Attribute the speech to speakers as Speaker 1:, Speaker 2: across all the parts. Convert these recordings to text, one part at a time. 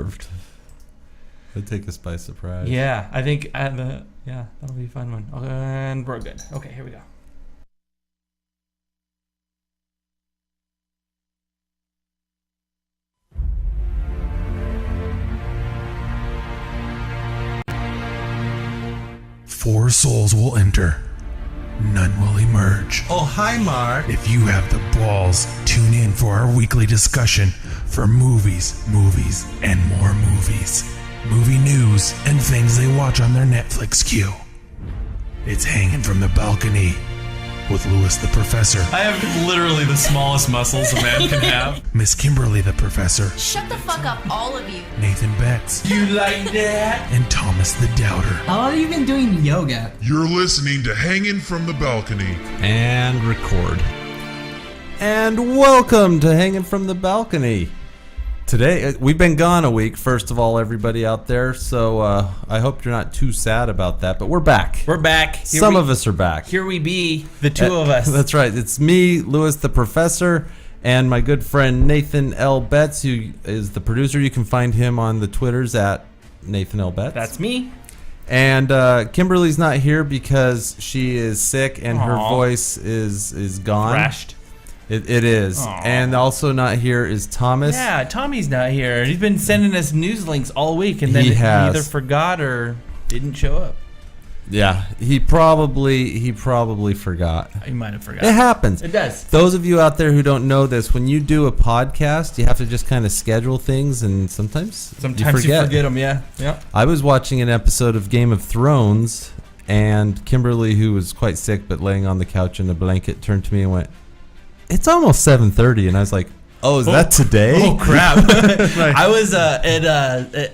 Speaker 1: deserved. It'd take us by surprise.
Speaker 2: Yeah, I think that'll be a fun one. And we're good. Okay, here we go.
Speaker 3: Four souls will enter. None will emerge.
Speaker 1: Oh, hi, Mark.
Speaker 3: If you have the balls, tune in for our weekly discussion for movies, and more movies. Movie news and things they watch on their Netflix queue. It's Hanging from the Balcony with Lewis the Professor.
Speaker 2: I have literally the smallest muscles a man can have.
Speaker 3: Miss Kimberly the Professor.
Speaker 4: Shut the fuck up, all of you.
Speaker 3: Nathan Betts.
Speaker 2: You like that?
Speaker 3: And Thomas the Doubter.
Speaker 5: How long have you been doing yoga?
Speaker 6: You're listening to Hangin' from the Balcony.
Speaker 1: And record. And welcome to Hanging from the Balcony. Today, we've been gone a week, first of all, everybody out there, so I hope you're not too sad about that, but we're back.
Speaker 2: We're back.
Speaker 1: Some of us are back.
Speaker 2: Here we be, the two of us.
Speaker 1: That's right. It's me, Lewis the Professor, and my good friend Nathan L. Betts, who is the producer. You can find him on the Twitters at Nathan L. Betts.
Speaker 2: That's me.
Speaker 1: And Kimberly's not here because she is sick and her voice is gone.
Speaker 2: Thrashed.
Speaker 1: It is.
Speaker 2: Aww.
Speaker 1: And also not here is Thomas.
Speaker 2: Yeah, Tommy's not here. He's been sending us news links all week, and then he either forgot or didn't show up.
Speaker 1: Yeah, he probably forgot.
Speaker 2: He might have forgot.
Speaker 1: It happens.
Speaker 2: It does.
Speaker 1: Those of you out there who don't know this, when you do a podcast, you have to just kind of schedule things, and sometimes you forget
Speaker 2: them. Yeah.
Speaker 1: I was watching an episode of Game of Thrones, and Kimberly, who was quite sick but laying on the couch in a blanket, turned to me and went, "It's almost 7:30," and I was like, "Oh, is that today?"
Speaker 2: Oh crap!
Speaker 1: Right.
Speaker 2: I was at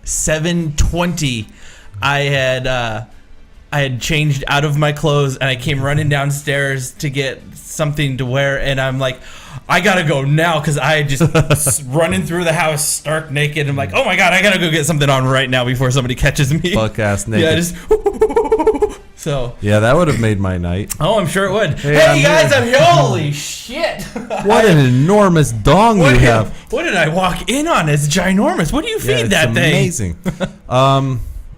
Speaker 2: 7:20. I had changed out of my clothes and I came running downstairs to get something to wear, and I'm like, I gotta go now because I just running through the house stark naked. I'm like, oh my god, I gotta go get something on right now before somebody catches me.
Speaker 1: Fuck ass naked.
Speaker 2: Yeah, just so.
Speaker 1: Yeah, that would have made my night.
Speaker 2: Oh, I'm sure it would. Hey guys, holy shit!
Speaker 1: What an enormous dong you have.
Speaker 2: What did I walk in on? It's ginormous. What do you feed that thing?
Speaker 1: Amazing.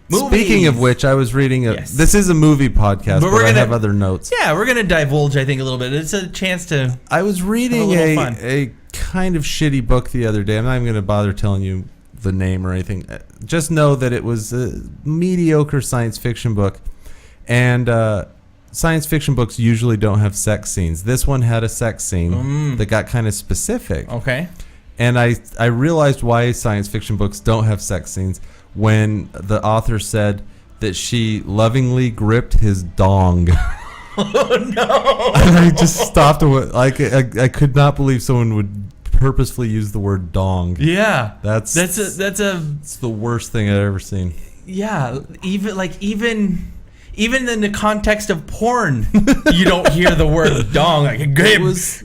Speaker 1: Speaking of which, I was reading this is a movie podcast, but I have other notes.
Speaker 2: Yeah, we're gonna divulge, I think, a little bit. It's a chance to.
Speaker 1: I was reading a kind of shitty book the other day. I'm not even gonna bother telling you the name or anything. Just know that it was a mediocre science fiction book, and science fiction books usually don't have sex scenes. This one had a sex scene that got kind of specific.
Speaker 2: Okay.
Speaker 1: And I realized why science fiction books don't have sex scenes when the author said that she lovingly gripped his dong.
Speaker 2: Oh no!
Speaker 1: And I just stopped. I could not believe someone would purposefully use the word dong.
Speaker 2: Yeah,
Speaker 1: it's the worst thing I've ever seen.
Speaker 2: Yeah, even in the context of porn, you don't hear the word dong. Like,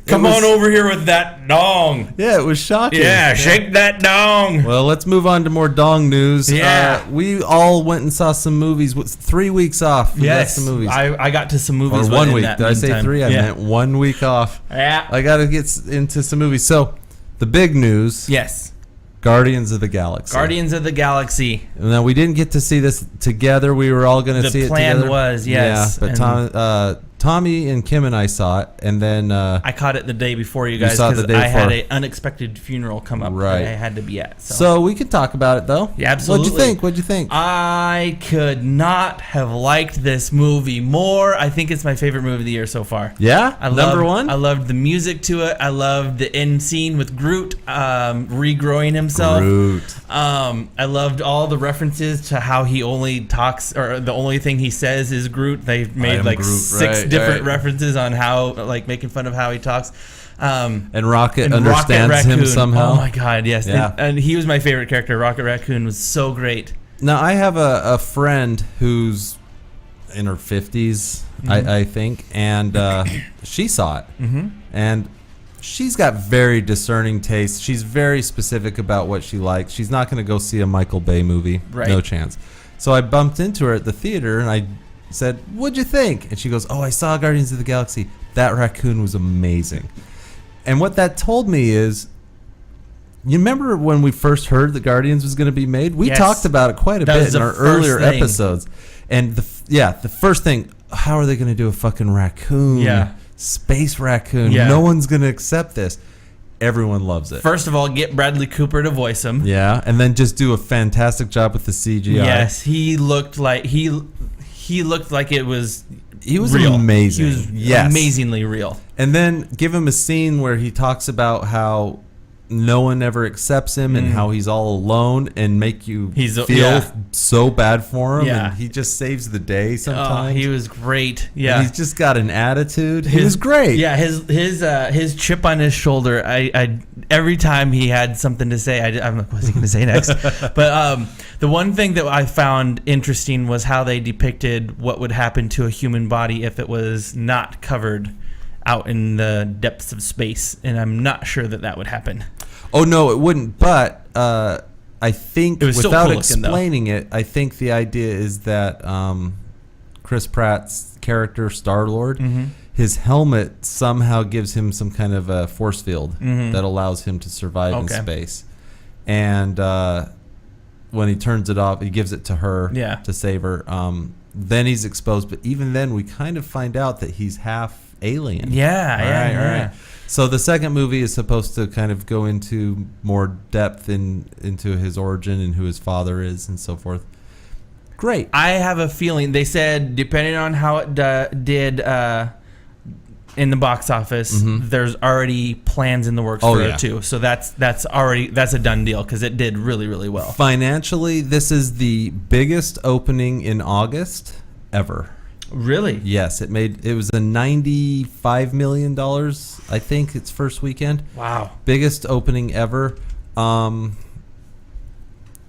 Speaker 2: come on over here with that dong.
Speaker 1: Yeah, it was shocking.
Speaker 2: Yeah, shake that dong.
Speaker 1: Well, let's move on to more dong news.
Speaker 2: Yeah.
Speaker 1: We all went and saw some movies. 3 weeks off.
Speaker 2: Yes.
Speaker 1: Some movies.
Speaker 2: I got to some movies.
Speaker 1: Or 1 week. Did I say 3? I meant 1 week off.
Speaker 2: Yeah.
Speaker 1: I got to get into some movies. So, the big news.
Speaker 2: Yes.
Speaker 1: Guardians of the Galaxy.
Speaker 2: Guardians of the Galaxy.
Speaker 1: Now, we didn't get to see this together. We were all going to see it together.
Speaker 2: The plan was, yes.
Speaker 1: Yeah, but Tommy and Kim and I saw it, and then...
Speaker 2: I caught it the day before you guys because I had an unexpected funeral come up that I had to be at.
Speaker 1: So we can talk about it, though.
Speaker 2: Yeah, absolutely.
Speaker 1: What'd you think?
Speaker 2: I could not have liked this movie more. I think it's my favorite movie of the year so far.
Speaker 1: Yeah? Number one?
Speaker 2: I loved the music to it. I loved the end scene with Groot regrowing himself.
Speaker 1: Groot.
Speaker 2: I loved all the references to how he only talks, or the only thing he says is Groot. They made like Groot, six different references on how, like, making fun of how he talks.
Speaker 1: And Rocket understands him somehow.
Speaker 2: Oh my god, yes.
Speaker 1: Yeah.
Speaker 2: And he was my favorite character. Rocket Raccoon was so great.
Speaker 1: Now, I have a friend who's in her 50s, I think, and she saw it. Mm-hmm. And she's got very discerning taste. She's very specific about what she likes. She's not going to go see a Michael Bay movie.
Speaker 2: Right.
Speaker 1: No chance. So I bumped into her at the theater, and I said, "What'd you think?" And she goes, "Oh, I saw Guardians of the Galaxy. That raccoon was amazing." And what that told me is You remember when we first heard that Guardians was going to be made? We
Speaker 2: Yes.
Speaker 1: talked about it quite a
Speaker 2: That
Speaker 1: bit
Speaker 2: was
Speaker 1: in
Speaker 2: the
Speaker 1: our
Speaker 2: first
Speaker 1: earlier
Speaker 2: thing.
Speaker 1: episodes. And the first thing, how are they going to do a fucking raccoon?
Speaker 2: Yeah.
Speaker 1: Space raccoon.
Speaker 2: Yeah.
Speaker 1: No one's going to accept this. Everyone loves it.
Speaker 2: First of all, get Bradley Cooper to voice him.
Speaker 1: Yeah, and then just do a fantastic job with the CGI.
Speaker 2: Yes, he looked like he looked like it was.
Speaker 1: He was
Speaker 2: real.
Speaker 1: amazing.
Speaker 2: He was
Speaker 1: Yes.
Speaker 2: amazingly real.
Speaker 1: And then give him a scene where he talks about how no one ever accepts him and how he's all alone, and make you feel so bad for him.
Speaker 2: Yeah.
Speaker 1: And he just saves the day
Speaker 2: Oh,
Speaker 1: sometimes.
Speaker 2: he was great.
Speaker 1: And
Speaker 2: Yeah,
Speaker 1: he's just got an attitude. He was great.
Speaker 2: Yeah, his chip on his shoulder. I every time he had something to say, I'm like, what's he going to say next? But the one thing that I found interesting was how they depicted what would happen to a human body if it was not covered out in the depths of space, and I'm not sure that would happen.
Speaker 1: Oh no, it wouldn't. But I think
Speaker 2: It was still
Speaker 1: without
Speaker 2: cool looking, though.
Speaker 1: explaining it, I think the idea is that Chris Pratt's character Star-Lord, his helmet somehow gives him some kind of a force field that allows him to survive in space. And when he turns it off, he gives it to her to save her. Then he's exposed. But even then, we kind of find out that he's half alien.
Speaker 2: Yeah.
Speaker 1: So the second movie is supposed to kind of go into more depth into his origin and who his father is and so forth. Great.
Speaker 2: I have a feeling they said depending on how it did in the box office, there's already plans in the works for it too. So that's a done deal because it did really, really well.
Speaker 1: Financially, this is the biggest opening in August ever.
Speaker 2: Really?
Speaker 1: Yes, it was a $95 million, I think, its first weekend.
Speaker 2: Wow.
Speaker 1: Biggest opening ever.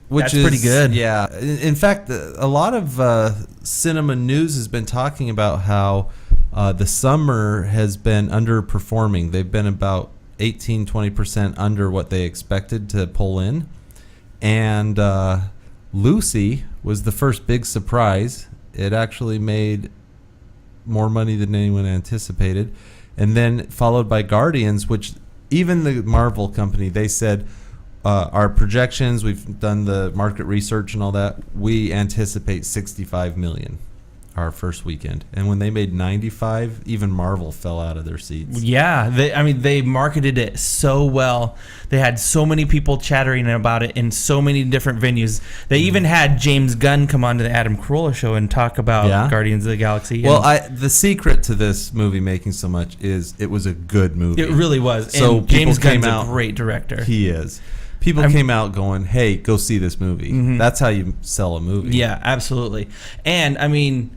Speaker 1: Which
Speaker 2: That's
Speaker 1: is
Speaker 2: pretty good.
Speaker 1: Yeah. In fact, a lot of cinema news has been talking about how the summer has been underperforming. They've been about 18-20% under what they expected to pull in. And Lucy was the first big surprise. It actually made more money than anyone anticipated. And then followed by Guardians, which even the Marvel company, they said, our projections, we've done the market research and all that, we anticipate 65 million our first weekend. And when they made 95, even Marvel fell out of their seats.
Speaker 2: Yeah, they marketed it so well. They had so many people chattering about it in so many different venues. They even had James Gunn come on to the Adam Carolla show and talk about Guardians of the Galaxy.
Speaker 1: Well, the secret to this movie making so much is it was a good movie.
Speaker 2: It really was.
Speaker 1: So
Speaker 2: and James
Speaker 1: people came
Speaker 2: Gunn's
Speaker 1: out,
Speaker 2: a great director.
Speaker 1: He is. People came out going, hey, go see this movie. That's how you sell a movie.
Speaker 2: Yeah, absolutely. And, I mean,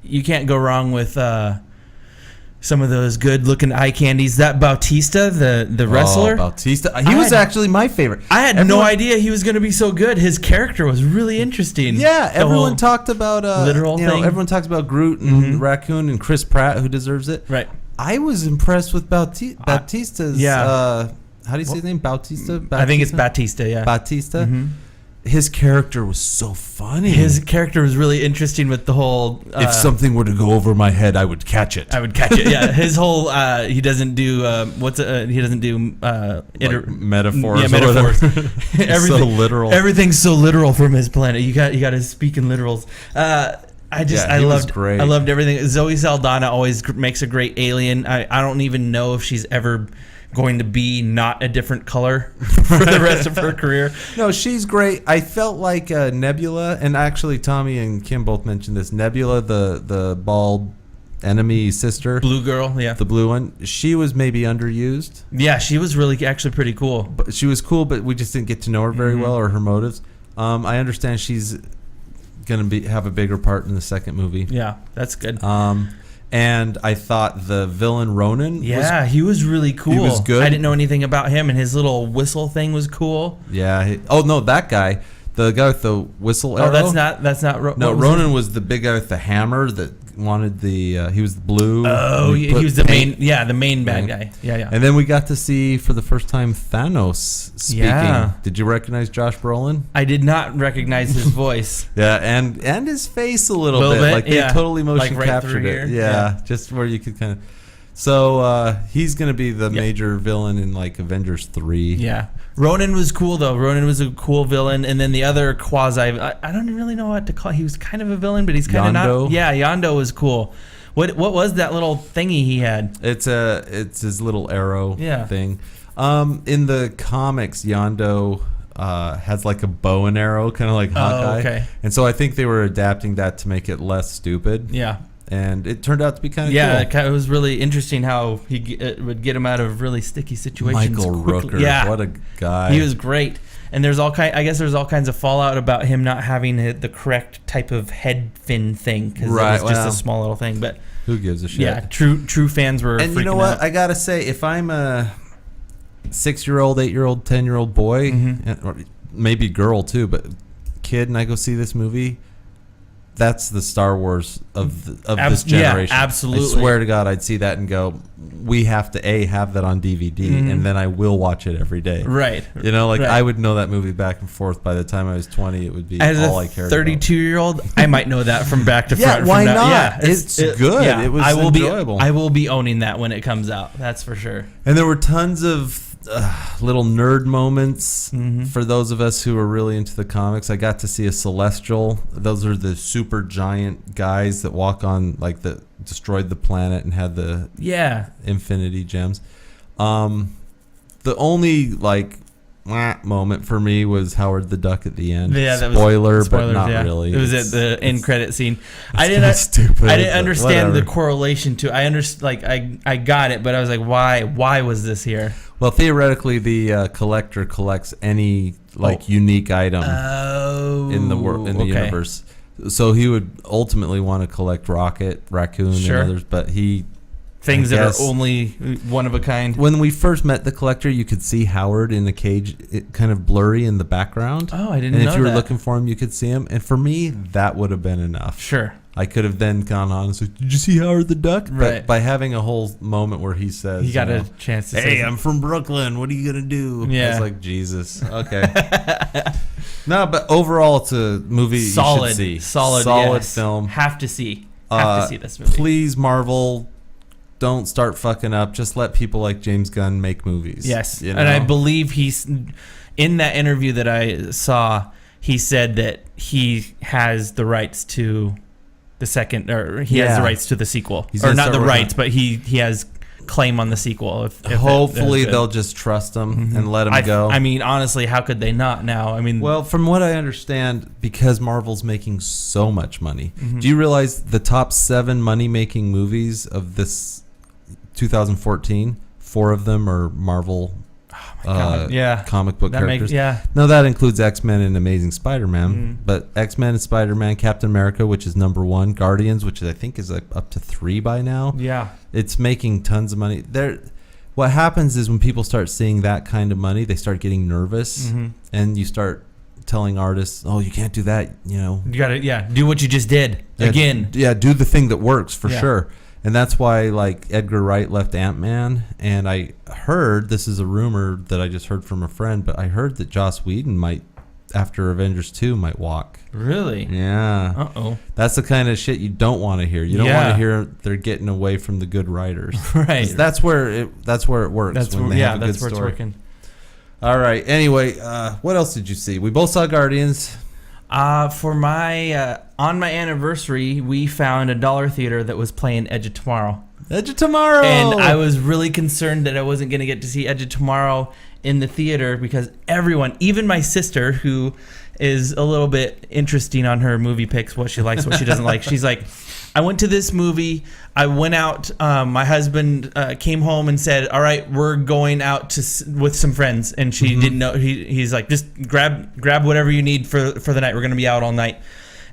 Speaker 2: you can't go wrong with some of those good-looking eye candies. That Bautista, the wrestler.
Speaker 1: Bautista. He was actually my favorite.
Speaker 2: I had no idea he was going to be so good. His character was really interesting.
Speaker 1: Yeah, everyone talked about
Speaker 2: literal thing.
Speaker 1: Everyone talks about Groot and Raccoon and Chris Pratt, who deserves it.
Speaker 2: Right.
Speaker 1: I was impressed with Bautista's. How do you say his name? Bautista?
Speaker 2: I think it's Batista, yeah.
Speaker 1: Bautista. His character was so funny.
Speaker 2: His character was really interesting with the whole...
Speaker 1: if something were to go over my head, I would catch it.
Speaker 2: I would catch it, yeah. His whole... he doesn't do... he doesn't do...
Speaker 1: like metaphors.
Speaker 2: Yeah, metaphors.
Speaker 1: Everything, so literal.
Speaker 2: Everything's so literal from his planet. You got to speak in literals. I loved everything. Zoe Saldana always makes a great alien. I don't even know if she's ever going to be not a different color for the rest of her career.
Speaker 1: No, she's great. I felt like Nebula, and actually Tommy and Kim both mentioned this. Nebula, the bald enemy sister,
Speaker 2: blue girl, yeah,
Speaker 1: the blue one. She was maybe underused.
Speaker 2: Yeah, she was really actually pretty cool.
Speaker 1: But she was cool, but we just didn't get to know her very well or her motives. I understand she's gonna have a bigger part in the second movie.
Speaker 2: Yeah, that's good.
Speaker 1: And I thought the villain Ronan.
Speaker 2: He was really cool.
Speaker 1: He was good.
Speaker 2: I didn't know anything about him, and his little whistle thing was cool.
Speaker 1: Yeah. That guy, the guy with the whistle arrow.
Speaker 2: Oh, that's not.
Speaker 1: Ronan was the big guy with the hammer that wanted the. He was blue.
Speaker 2: Oh, he was the main. Yeah, the main bad guy. Yeah.
Speaker 1: And then we got to see for the first time Thanos speaking.
Speaker 2: Yeah.
Speaker 1: Did you recognize Josh Brolin?
Speaker 2: I did not recognize his voice.
Speaker 1: Yeah, and his face a little bit. Like they totally motion
Speaker 2: like right
Speaker 1: captured
Speaker 2: through
Speaker 1: it.
Speaker 2: here.
Speaker 1: Yeah, just where you could kind of. So he's going to be the major villain in like Avengers 3.
Speaker 2: Yeah. Ronan was cool though. Ronan was a cool villain, and then the other quasi. I don't really know what to call. He was kind of a villain, but he's kind of not. Yeah, Yondu was cool. What was that little thingy he had?
Speaker 1: It's his little arrow thing. In the comics, Yondu has like a bow and arrow, kind of like Hawkeye.
Speaker 2: Okay.
Speaker 1: And so I think they were adapting that to make it less stupid.
Speaker 2: Yeah.
Speaker 1: And it turned out to be kind of
Speaker 2: cool. It was really interesting how it would get him out of really sticky situations.
Speaker 1: Michael Rooker, what a guy!
Speaker 2: He was great. And there's I guess there's all kinds of fallout about him not having the correct type of head fin thing because it was just a small little thing. But
Speaker 1: who gives a shit?
Speaker 2: Yeah, true fans were.
Speaker 1: And you know what?
Speaker 2: Out.
Speaker 1: I gotta say, if I'm a 6-year-old, 8-year-old, 10-year-old boy, or maybe girl too, but kid, and I go see this movie. That's the Star Wars of this generation.
Speaker 2: Yeah, absolutely.
Speaker 1: I swear to God, I'd see that and go, we have to have that on DVD, and then I will watch it every day.
Speaker 2: Right.
Speaker 1: You know, I would know that movie back and forth. By the time I was 20, it would be all I cared about.
Speaker 2: As a 32-year-old, I might know that from back to front.
Speaker 1: Yeah, why not?
Speaker 2: Yeah,
Speaker 1: it's good. Yeah, it was enjoyable.
Speaker 2: I will be owning that when it comes out. That's for sure.
Speaker 1: And there were tons of little nerd moments for those of us who are really into the comics. I got to see a Celestial. Those are the super giant guys that walk on, destroyed the planet and had the infinity gems. The only moment for me was Howard the Duck at the end.
Speaker 2: Yeah, that
Speaker 1: spoiler,
Speaker 2: was
Speaker 1: but not really.
Speaker 2: It was at the end credit scene. I
Speaker 1: didn't
Speaker 2: understand the correlation to. I understand, I got it, but I was like, why? Why was this here?
Speaker 1: Well, theoretically, the collector collects any unique item in the universe. So he would ultimately want to collect Rocket, Raccoon, and others, but
Speaker 2: things that are only one of a kind.
Speaker 1: When we first met the collector, you could see Howard in the cage, kind of blurry in the background.
Speaker 2: Oh, I didn't know that.
Speaker 1: And if you were looking for him, you could see him. And for me, that would have been enough.
Speaker 2: Sure.
Speaker 1: I could have then gone on and said, "Did you see Howard the Duck?"
Speaker 2: Right.
Speaker 1: But by having a whole moment where he says,
Speaker 2: he got a chance to say,
Speaker 1: "Hey, I'm from Brooklyn. What are you gonna do?"
Speaker 2: Yeah.
Speaker 1: I was like, Jesus. Okay. No, but overall, it's a movie you should see. Solid film.
Speaker 2: Have to see this movie.
Speaker 1: Please, Marvel, don't start fucking up. Just let people like James Gunn make movies.
Speaker 2: Yes, and I believe he's in that interview that I saw. He said that he has the rights to the second, or he has the rights to the sequel, or not the rights, but he has claim on the sequel. If
Speaker 1: hopefully they'll just trust him and let him go.
Speaker 2: I mean, honestly, how could they not now? I mean,
Speaker 1: well, from what I understand, because Marvel's making so much money, do you realize the top 7 money-making movies of this 2014, 4 of them are Marvel comic book characters. No, that includes X-Men and Amazing Spider-Man, but X-Men and Spider-Man, Captain America, which is number 1, Guardians, which I think is up to 3 by now.
Speaker 2: Yeah.
Speaker 1: It's making tons of money. What happens is when people start seeing that kind of money, they start getting nervous, and you start telling artists, "Oh, you can't do that, You
Speaker 2: got to do what you just did again."
Speaker 1: Yeah, do the thing that works for sure. And that's why, Edgar Wright left Ant-Man, and I heard, this is a rumor that I just heard from a friend, but I heard that Joss Whedon might, after Avengers 2, might walk.
Speaker 2: Really?
Speaker 1: Yeah.
Speaker 2: Uh-oh.
Speaker 1: That's the kind of shit you don't want to hear. You don't want to hear they're getting away from the good writers.
Speaker 2: Right.
Speaker 1: That's where it works. That's where it's working. All right. Anyway, what else did you see? We both saw Guardians.
Speaker 2: For my on my anniversary, we found a dollar theater that was playing Edge of Tomorrow.
Speaker 1: Edge of Tomorrow.
Speaker 2: And I was really concerned that I wasn't going to get to see Edge of Tomorrow in the theater because everyone, even my sister, who is a little bit interesting on her movie picks, what she likes, what she doesn't like. She's like, I went to this movie. I went out. My husband came home and said, "All right, we're going out with some friends." And she didn't know. He's like, "Just grab whatever you need for the night. We're going to be out all night."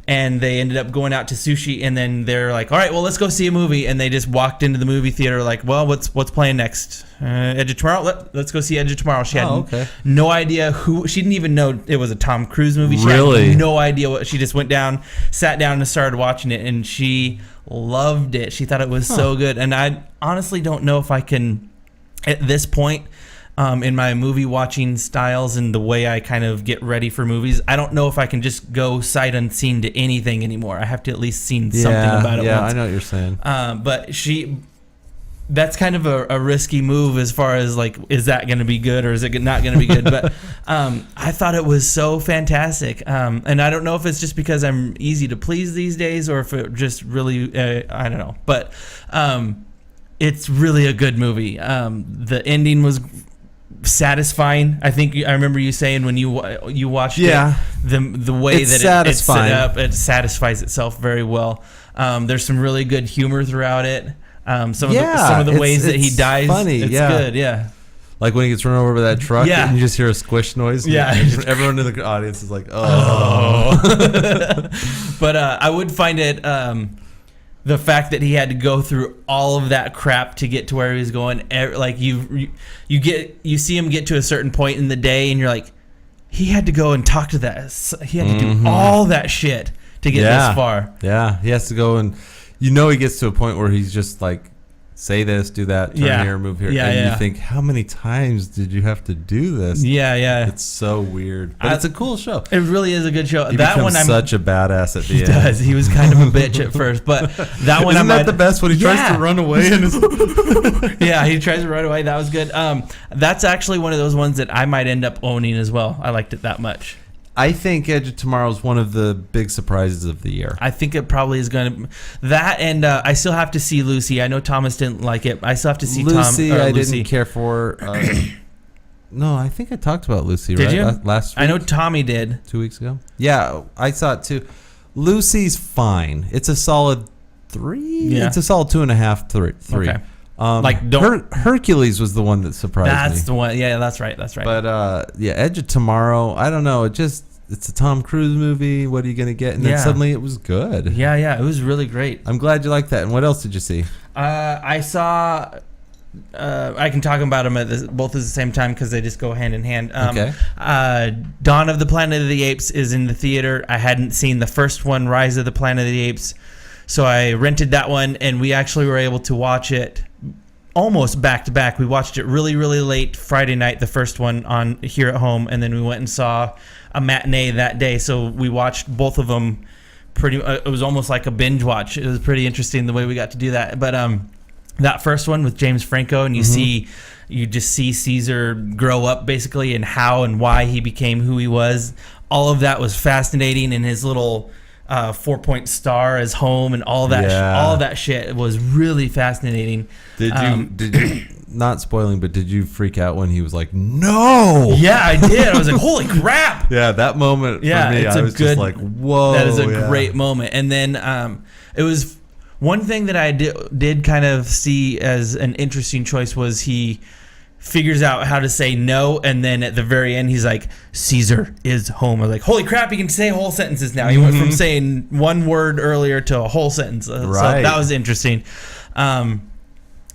Speaker 2: And they ended up going out to sushi, and then they're like, "All right, well, let's go see a movie." And they just walked into the movie theater like, "Well, what's playing next? Edge of Tomorrow. Let's go see Edge of Tomorrow." She had no idea who. She didn't even know it was a Tom Cruise movie. She had no idea what. She just went down, sat down, and started watching it, and she loved it. She thought it was so good, and I honestly don't know if I can, at this point. In my movie watching styles and the way I kind of get ready for movies, I don't know if I can just go sight unseen to anything anymore. I have to at least seen something about it once.
Speaker 1: Yeah, I know what you're saying.
Speaker 2: But she that's kind of a risky move as far as like, is that going to be good or is it not going to be good? But I thought it was so fantastic. And I don't know if it's just because I'm easy to please these days or if it just really, I don't know. But it's really a good movie. The ending was satisfying. I think I remember you saying when you watched it, the way
Speaker 1: it's
Speaker 2: that it's set up, it satisfies itself very well. There's some really good humor throughout it. Some of the ways that he dies,
Speaker 1: funny.
Speaker 2: It's good. Yeah,
Speaker 1: like when he gets run over by that truck, and you just hear a squish noise.
Speaker 2: Yeah,
Speaker 1: everyone in the audience is like, "Oh."
Speaker 2: But I would find it the fact that he had to go through all of that crap to get to where he was going. Like you see him get to a certain point in the day, and you're like, he had to go and talk to that. He had to do all that shit to get this far.
Speaker 1: Yeah, he has to go and he gets to a point where he's just like, say this, do that, turn here, move here. And you think, how many times did you have to do this?
Speaker 2: Yeah.
Speaker 1: It's so weird. But it's a cool show.
Speaker 2: It really is a good show.
Speaker 1: He becomes such a badass at the end.
Speaker 2: He does. He was kind of a bitch at first, but that one...
Speaker 1: Isn't that the best when he tries to run away?
Speaker 2: Yeah, he tries to run away. That was good. That's actually one of those ones that I might end up owning as well. I liked it that much.
Speaker 1: I think Edge of Tomorrow is one of the big surprises of the year.
Speaker 2: I think it probably is going to... That, and I still have to see Lucy. I know Thomas didn't like it. I still have to see
Speaker 1: Lucy. I didn't care for... no, I think I talked about Lucy,
Speaker 2: did
Speaker 1: right?
Speaker 2: You?
Speaker 1: Last week?
Speaker 2: I know Tommy did.
Speaker 1: 2 weeks ago? Yeah, I saw it too. Lucy's fine. It's a solid 3? Yeah. It's a solid 2.5, 3. Okay. Hercules was the one that surprised me.
Speaker 2: That's the one. Yeah, that's right.
Speaker 1: But Edge of Tomorrow, I don't know. It's a Tom Cruise movie. What are you gonna get? And then suddenly it was good.
Speaker 2: Yeah, it was really great.
Speaker 1: I'm glad you liked that. And what else did you see?
Speaker 2: I saw. I can talk about them both at the same time because they just go hand in hand.
Speaker 1: Okay.
Speaker 2: Dawn of the Planet of the Apes is in the theater. I hadn't seen the first one, Rise of the Planet of the Apes, so I rented that one, and we actually were able to watch it almost back to back. We watched it really, really late Friday night, the first one on here at home, and then we went and saw a matinee that day. So we watched both of them. It was almost like a binge watch. It was pretty interesting the way we got to do that. But that first one with James Franco, and you just see Caesar grow up basically, and how and why he became who he was. All of that was fascinating, and his little 4-point star as home and all that all that shit was really fascinating.
Speaker 1: Did you not spoiling, but did you freak out when he was like, no?
Speaker 2: Yeah, I did. I was like, holy crap.
Speaker 1: Yeah, that moment for me, I was just like, whoa.
Speaker 2: That is a great moment. And then it was one thing that I did kind of see as an interesting choice was he figures out how to say no, and then at the very end he's like, Caesar is home. I was like, holy crap, he can say whole sentences now. He went from saying one word earlier to a whole sentence. So that was interesting.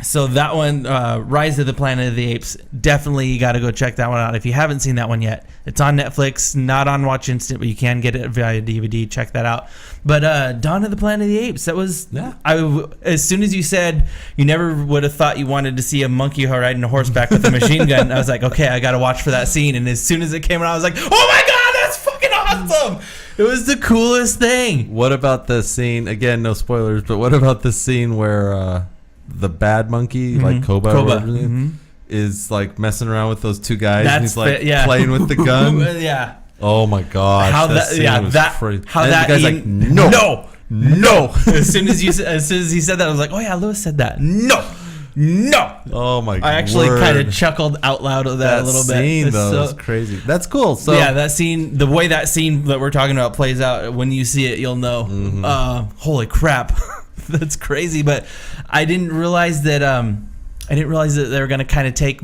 Speaker 2: So that one, Rise of the Planet of the Apes, definitely you got to go check that one out. If you haven't seen that one yet, it's on Netflix, not on Watch Instant, but you can get it via DVD. Check that out. But Dawn of the Planet of the Apes, that was, as soon as you said you never would have thought you wanted to see a monkey riding a horseback with a machine gun, I was like, okay, I got to watch for that scene. And as soon as it came out, I was like, oh my God, that's fucking awesome. It was the coolest thing.
Speaker 1: What about the scene, again, no spoilers, but what about the scene where the bad monkey, like Koba. Is like messing around with those two guys, and he's like playing with the gun.
Speaker 2: Yeah.
Speaker 1: Oh my gosh.
Speaker 2: How that guy's
Speaker 1: like, no.
Speaker 2: As soon as he said that, I was like, oh yeah, Lewis said that. No.
Speaker 1: Oh my god.
Speaker 2: I actually kind of chuckled out loud at that a little bit.
Speaker 1: Scene though is crazy. That's cool. So
Speaker 2: yeah, that scene, the way that scene that we're talking about plays out, when you see it, you'll know. Holy crap. That's crazy. But I didn't realize that they were going to kind of take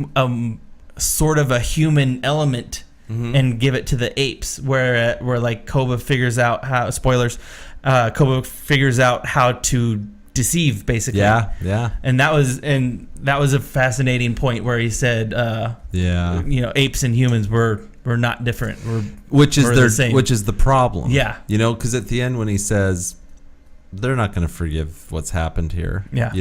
Speaker 2: sort of a human element and give it to the apes, where like Koba figures out how, spoilers, Koba figures out how to deceive, basically. Yeah. And that was a fascinating point where he said, apes and humans were not different.
Speaker 1: Which is the problem.
Speaker 2: Yeah.
Speaker 1: Because at the end when he says, they're not going to forgive what's happened here.
Speaker 2: Yeah.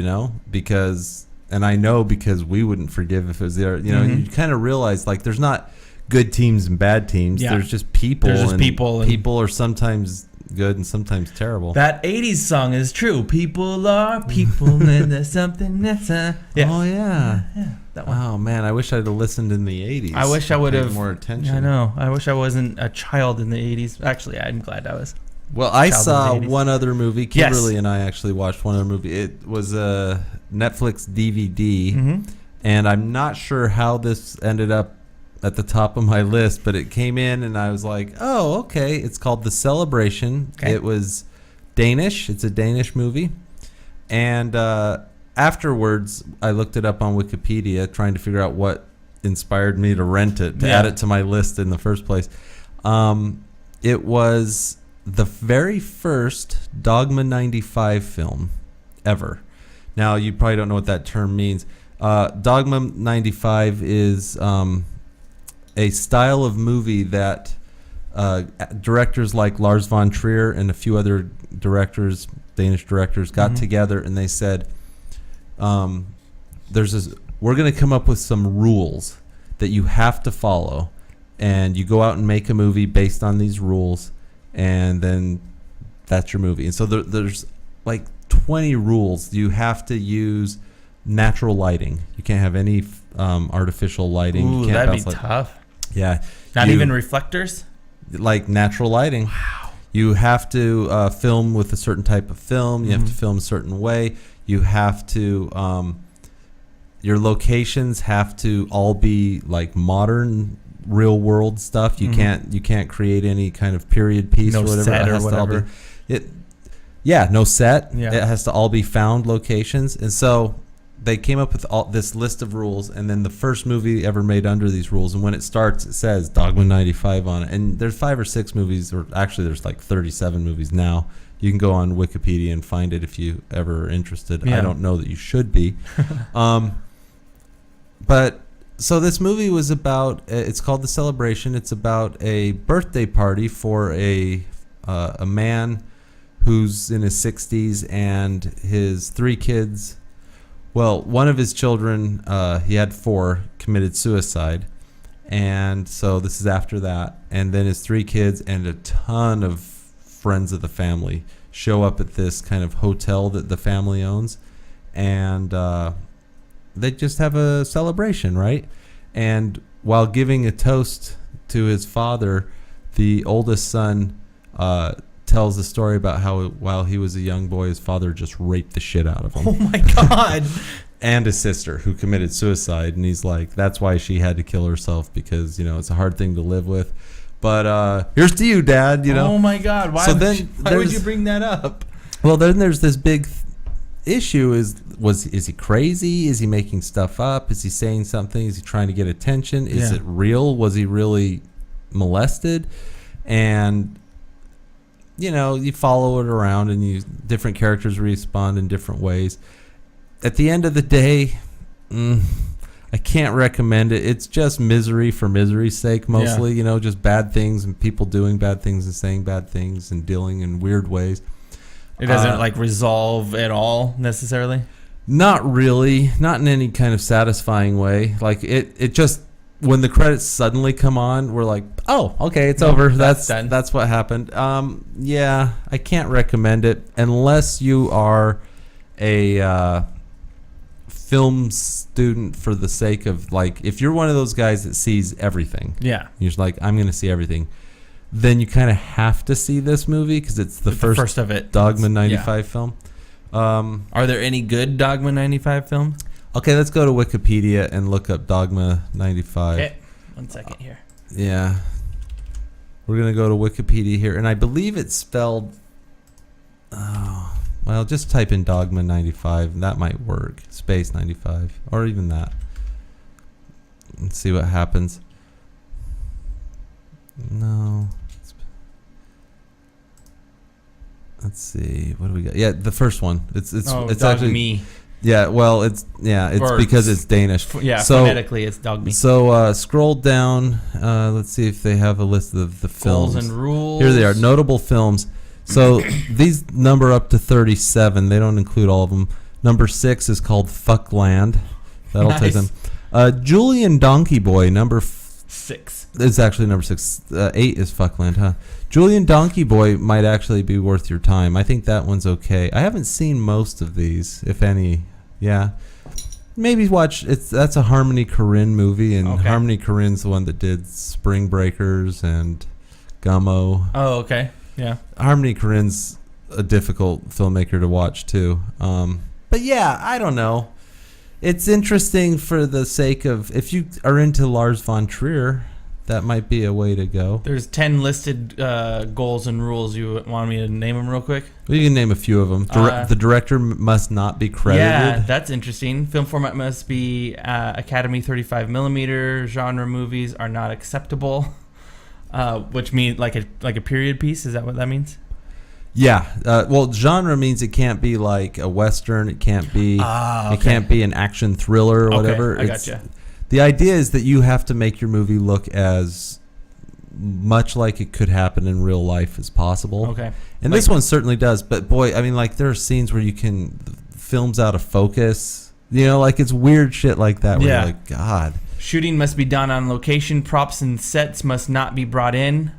Speaker 1: Because we wouldn't forgive if it was there. You kind of realize like there's not good teams and bad teams.
Speaker 2: Yeah.
Speaker 1: There's just people.
Speaker 2: There's just people.
Speaker 1: People are sometimes good and sometimes terrible.
Speaker 2: That 80s song is true. People are people and there's something that's
Speaker 1: Oh yeah.
Speaker 2: That one.
Speaker 1: Oh man, I wish I'd have listened in the 80s.
Speaker 2: I wish I would
Speaker 1: Paid
Speaker 2: have
Speaker 1: more attention.
Speaker 2: I know. I wish I wasn't a child in the 80s. Actually, I'm glad I was.
Speaker 1: Well, I
Speaker 2: Child
Speaker 1: saw
Speaker 2: in the 80s.
Speaker 1: one other movie.
Speaker 2: Yes.
Speaker 1: Kimberly and I actually watched one other movie. It was a Netflix DVD,
Speaker 2: Mm-hmm.
Speaker 1: and I'm not sure how this ended up at the top of my list, but it came in, and I was like, oh, okay. It's called The Celebration.
Speaker 2: Okay.
Speaker 1: It was Danish. It's a Danish movie. And afterwards, I looked it up on Wikipedia, trying to figure out what inspired me to rent it, to add it to my list in the first place. It was the very first Dogma 95 film ever. Now, you probably don't know what that term means. Dogma 95 is a style of movie that directors like Lars von Trier and a few other directors, Danish directors, got together and they said, we're going to come up with some rules that you have to follow, and you go out and make a movie based on these rules, and then that's your movie. And so there's like 20 rules. You have to use natural lighting. You can't have any artificial lighting.
Speaker 2: Ooh,
Speaker 1: you can't
Speaker 2: that'd be
Speaker 1: bounce light.
Speaker 2: tough.
Speaker 1: Yeah.
Speaker 2: Not
Speaker 1: You-
Speaker 2: even reflectors?
Speaker 1: like natural lighting. Wow. You have to film with a certain type of film. You have to film a certain way. You have to your locations have to all be like modern, real world stuff. You can't create any kind of period piece
Speaker 2: No
Speaker 1: or whatever.
Speaker 2: set
Speaker 1: It
Speaker 2: or
Speaker 1: has to all
Speaker 2: whatever.
Speaker 1: no set.
Speaker 2: Yeah.
Speaker 1: It has to all be found locations. And so they came up with all this list of rules, and then the first movie ever made under these rules. And when it starts, it says Dogma 95 on it. And there's 5 or 6 movies, or actually there's like 37 movies now. You can go on Wikipedia and find it if you ever are interested.
Speaker 2: Yeah.
Speaker 1: I don't know that you should be. But so this movie was about, it's called The Celebration. It's about a birthday party for a man who's in his 60s and his 3 kids. Well, one of his children, he had 4, committed suicide. And so this is after that. And then his 3 kids and a ton of friends of the family show up at this kind of hotel that the family owns. And they just have a celebration, right? And while giving a toast to his father, the oldest son tells the story about how while he was a young boy, his father just raped the shit out of him.
Speaker 2: Oh my God.
Speaker 1: And his sister, who committed suicide. And he's like, that's why she had to kill herself, because, you know, it's a hard thing to live with. But here's to you, Dad, you know.
Speaker 2: Oh my God. Why,
Speaker 1: So
Speaker 2: would,
Speaker 1: then
Speaker 2: why would
Speaker 1: there's-
Speaker 2: you bring that up?
Speaker 1: Well, then there's this big issue: is he crazy? Is he making stuff up? Is he saying something? Is he trying to get attention? Is
Speaker 2: Yeah.
Speaker 1: it real? Was he really molested? And you know, you follow it around, and different characters respond in different ways. At the end of the day, I can't recommend it. It's just misery for misery's sake, mostly.
Speaker 2: Yeah.
Speaker 1: You know, just bad things and people doing bad things and saying bad things and dealing in weird ways.
Speaker 2: It doesn't like resolve at all necessarily.
Speaker 1: Not really, not in any kind of satisfying way. Like it just, when the credits suddenly come on, we're like, oh, okay, it's over.
Speaker 2: that's done.
Speaker 1: That's what happened. Yeah, I can't recommend it unless you are a film student for the sake of, like, if you're one of those guys that sees everything.
Speaker 2: Yeah.
Speaker 1: You're just like, I'm going to see everything. Then you kind of have to see this movie because it's the first
Speaker 2: of it.
Speaker 1: Dogma 95 film.
Speaker 2: Are there any good Dogma 95 films?
Speaker 1: Okay, let's go to Wikipedia and look up Dogma 95.
Speaker 2: Okay. 1 second here.
Speaker 1: Yeah. We're going to go to Wikipedia here. And I believe it's spelled... Oh, well, just type in Dogma 95. That might work. Space 95. Or even that. Let's see what happens. No. Let's see. What do we got? Yeah, the first one. It's actually
Speaker 2: me.
Speaker 1: Yeah, well, it's
Speaker 2: Or
Speaker 1: because it's Danish.
Speaker 2: Yeah,
Speaker 1: so,
Speaker 2: phonetically it's Dog Me.
Speaker 1: So scroll down. Let's see if they have a list of the films.
Speaker 2: Goals and rules.
Speaker 1: Here they are, notable films. So these number up to 37. They don't include all of them. Number 6 is called Fuckland. That'll take
Speaker 2: Nice.
Speaker 1: them. Julian Donkey Boy, number
Speaker 2: 6.
Speaker 1: It's actually number 6. 8 is Fuckland, huh? Julian Donkey Boy might actually be worth your time. I think that one's okay. I haven't seen most of these, if any. Yeah. Maybe watch that's a Harmony Korine movie, and
Speaker 2: Okay.
Speaker 1: Harmony Korine's the one that did Spring Breakers and Gummo.
Speaker 2: Oh, okay. Yeah.
Speaker 1: Harmony Korine's a difficult filmmaker to watch too. But yeah, I don't know. It's interesting for the sake of, if you are into Lars von Trier, that might be a way to go.
Speaker 2: There's 10 listed goals and rules. You want me to name them real quick?
Speaker 1: Well, you can name a few of them. The director must not be credited.
Speaker 2: Yeah, that's interesting. Film format must be Academy 35mm. Genre movies are not acceptable, which means like a period piece. Is that what that means?
Speaker 1: Yeah. Well, genre means it can't be like a Western. It can't be.
Speaker 2: Okay.
Speaker 1: It can't be an action thriller or whatever.
Speaker 2: Okay, I gotcha.
Speaker 1: The idea is that you have to make your movie look as much like it could happen in real life as possible.
Speaker 2: Okay.
Speaker 1: And this one certainly does. But boy, I mean, like there are scenes where film's out of focus. You know, like it's weird shit like that. Where you're like, God.
Speaker 2: Shooting must be done on location. Props and sets must not be brought in.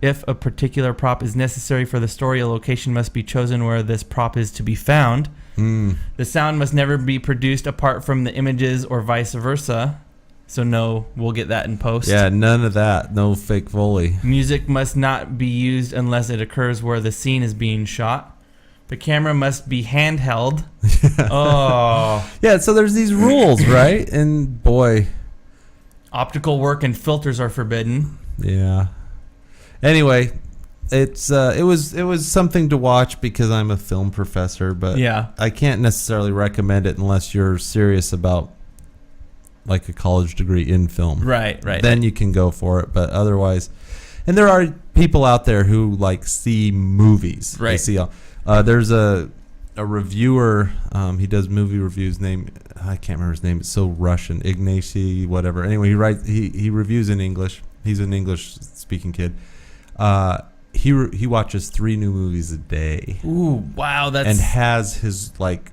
Speaker 2: If a particular prop is necessary for the story, a location must be chosen where this prop is to be found. The sound must never be produced apart from the images or vice versa. So no, we'll get that in post.
Speaker 1: Yeah, none of that. No fake Foley.
Speaker 2: Music must not be used unless it occurs where the scene is being shot. The camera must be handheld. Oh.
Speaker 1: Yeah, so there's these rules, right? And boy.
Speaker 2: Optical work and filters are forbidden.
Speaker 1: Yeah. Anyway, it was something to watch because I'm a film professor, but
Speaker 2: Yeah.
Speaker 1: I can't necessarily recommend it unless you're serious about like a college degree in film.
Speaker 2: Right.
Speaker 1: Then you can go for it, but otherwise, and there are people out there who like see movies.
Speaker 2: Right.
Speaker 1: They see there's a reviewer. He does movie reviews. I can't remember his name. It's so Russian. Ignacy, whatever. Anyway, he reviews in English. He's an English speaking kid. He watches 3 new movies a day.
Speaker 2: Ooh, wow,
Speaker 1: and has his like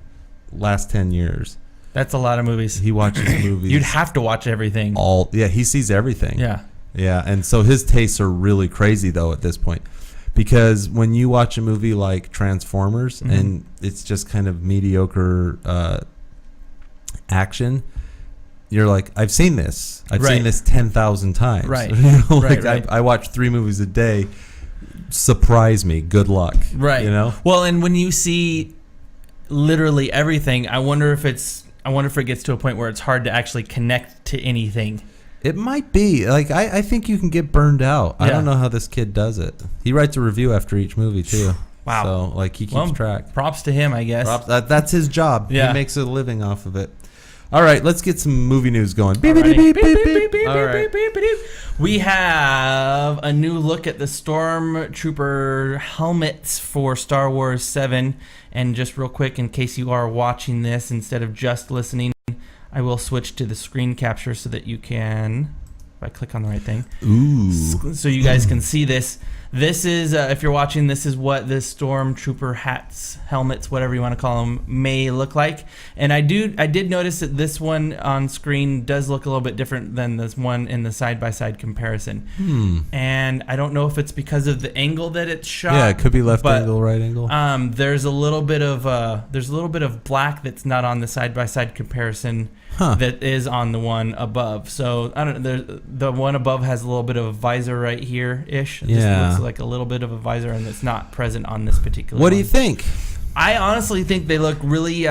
Speaker 1: last 10 years.
Speaker 2: That's a lot of movies.
Speaker 1: He watches movies.
Speaker 2: You'd have to watch everything.
Speaker 1: He sees everything.
Speaker 2: Yeah.
Speaker 1: Yeah, and so his tastes are really crazy though at this point. Because when you watch a movie like Transformers and it's just kind of mediocre action, you're like, I've seen this. I've seen this 10,000 times.
Speaker 2: Right.
Speaker 1: Right. I watch 3 movies a day. Surprise me. Good luck.
Speaker 2: Right.
Speaker 1: You know?
Speaker 2: Well, and when you see literally everything, I wonder if it gets to a point where it's hard to actually connect to anything.
Speaker 1: It might be. Like, I think you can get burned out. I don't know how this kid does it. He writes a review after each movie, too.
Speaker 2: Wow.
Speaker 1: So, like, he keeps track.
Speaker 2: Props to him, I guess.
Speaker 1: That's his job.
Speaker 2: Yeah.
Speaker 1: He makes a living off of it. All right, let's get some movie news going. All right.
Speaker 2: We have a new look at the Stormtrooper helmets for Star Wars 7. And just real quick, in case you are watching this instead of just listening, I will switch to the screen capture so that you can, if I click on the right thing, so you guys can see this. This is, if you're watching, this is what the Stormtrooper hats, helmets, whatever you want to call them, may look like. And I did notice that this one on screen does look a little bit different than this one in the side-by-side comparison. And I don't know if it's because of the angle that it's shot.
Speaker 1: Yeah, it could be left angle, right angle.
Speaker 2: There's a little bit of black that's not on the side-by-side comparison. That is on the one above. So I don't know. The one above has a little bit of a visor right here ish. It just looks like a little bit of a visor, and it's not present on this particular.
Speaker 1: What do you think?
Speaker 2: I honestly think they look really.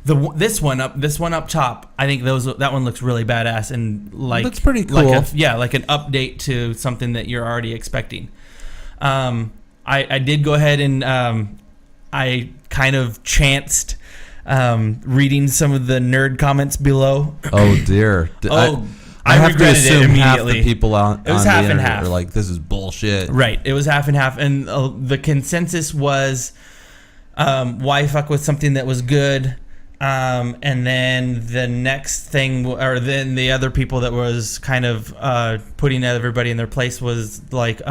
Speaker 2: This one up top. I think that one looks really badass and like
Speaker 1: looks pretty cool.
Speaker 2: Like an update to something that you're already expecting. I did go ahead and I kind of chanced. Reading some of the nerd comments below.
Speaker 1: Oh dear! I have to assume half the people on the internet are like, "This is bullshit."
Speaker 2: Right. It was half and half, and the consensus was, "Why fuck with something that was good?" And then the next thing, or then the other people that was kind of putting everybody in their place was like,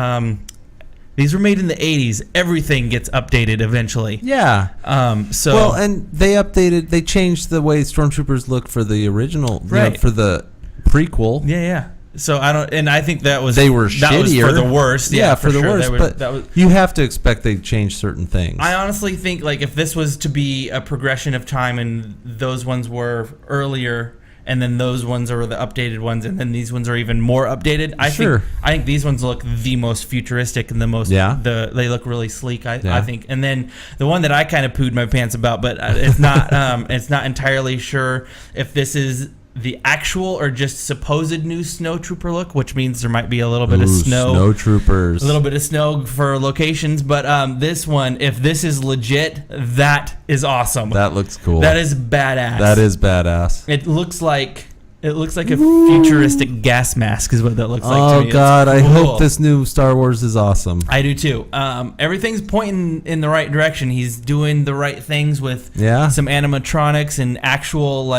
Speaker 2: these were made in the 80s. Everything gets updated eventually.
Speaker 1: Yeah. And they changed the way Stormtroopers look for the original,
Speaker 2: right?
Speaker 1: For the prequel.
Speaker 2: Yeah. So I think that was
Speaker 1: they were
Speaker 2: that
Speaker 1: shittier.
Speaker 2: was for the worst.
Speaker 1: Yeah, for the
Speaker 2: sure.
Speaker 1: worst. But you have to expect they change certain things.
Speaker 2: I honestly think like if this was to be a progression of time and those ones were earlier and then those ones are the updated ones and then these ones are even more updated, I think these ones look the most futuristic and the most they look really sleek. I think. And then the one that I kind of pooed my pants about, but it's not it's not entirely sure if this is the actual or just supposed new snow trooper look, which means there might be a little bit of snow
Speaker 1: troopers,
Speaker 2: a little bit of snow for locations. But this one, if this is legit, that is awesome.
Speaker 1: That looks cool.
Speaker 2: That is badass.
Speaker 1: That is badass.
Speaker 2: It looks like a futuristic gas mask is what that looks like to me.
Speaker 1: Oh God,
Speaker 2: cool.
Speaker 1: I hope this new Star Wars is awesome.
Speaker 2: I do too. Everything's pointing in the right direction. He's doing the right things with some animatronics and actual